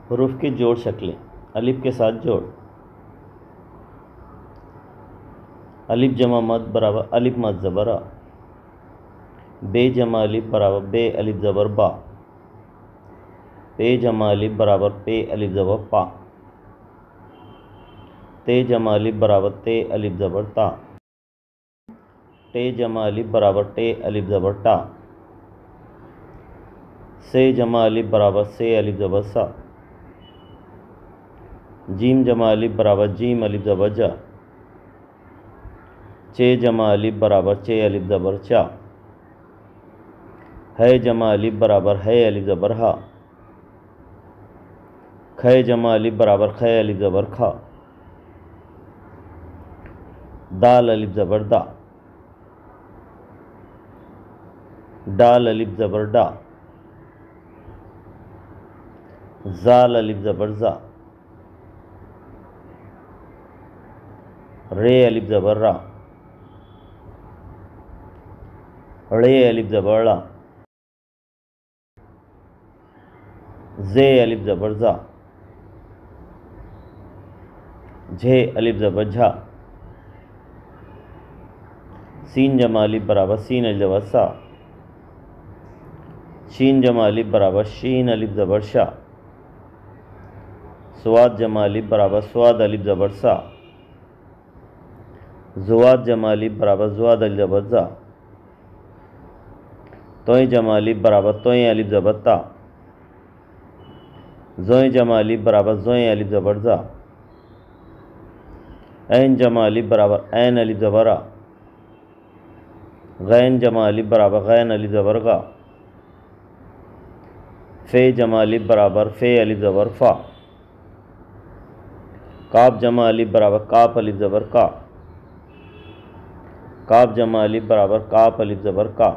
हरूफ की जोड़ शक्लें। अलिफ के साथ जोड़। अलिफ जमा मद बराबर अलिफ मद ज़बर आ। बे जमा अलिफ बराबर बे अलिफ ज़बर बा। पे जमा अलिफ बराबर पे अलिफ ज़बर पा। ते जमा अलिफ बराबर ते अलिफ ज़बर ता। टे जमा अलिफ बराबर टे अलिफ ज़बर टा। से जमा अलिफ बराबर से अलिफ ज़बर सा। जीम जमा अलिफ बराबर जीम अलिफ ज़बर जा। चे जमा अलिफ बराबर चे अलिफ ज़बर चा। है जमा अलिफ बराबर है अलिफ ज़बर हा। खे जमा अलिफ बराबर खे अलिफ ज़बर खा। दाल अलिफ ज़बर दा। डाल अलिफ ज़बर डा। ज़ाल अलिफ ज़बर ज़ा। रे अलिफ ज़बर रा। रे अलिफ ज़बर ड़ा। ज़े अलिफ ज़बर ज़ा। झे अलिफ ज़बर झा। सीन जमा अलिफ बराबर सीन अलिफ ज़बर सा। शीन जमा अलिफ बराबर शीन अलिफ ज़बर शा। स्वाद जमा अलिफ बराबर स्वाद अलिफ ज़बर सा। ज़ुवाद जमा अलिफ बराबर ज़ुवाद अलिफ ज़बर ज़ा। तोय जमा अलिफ बराबर तोय अलिफ ज़बर ता। ज़ोय जमा अलिफ बराबर ज़ोय अलिफ ज़बर ज़ा। ऐन जमा अलिफ बराबर ऐन अलिफ ज़बर आ। गैन जमा अलिफ बराबर गैन अलिफ ज़बर गा। फ़े जमा अलिफ बराबर फ़े अलिफ ज़बर फ़ा। काफ जमा अलिफ बराबर काफ अलिफ ज़बर का। काफ जमा अलिफ बराबर काफ अलिफ ज़बर का।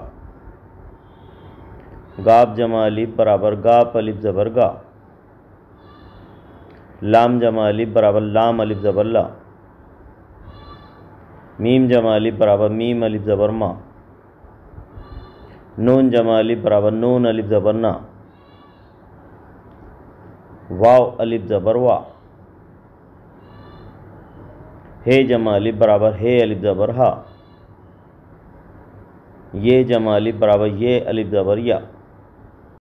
गाफ जमा अलिफ बराबर गाफ अलिफ ज़बर गा। लाम जमा अलिफ बराबर लाम अलिफ ज़बर ला। मीम जमा अलिफ बराबर मीम अलिफ ज़बर मा। नून जमा अलिफ बराबर नून अलिफ ज़बर ना। वाव अलिफ ज़बर वा। हे जमा अलिफ बराबर हे अलिफ ज़बर हा। ये जमा अलिफ बराबर ये अलिफ ज़बर या।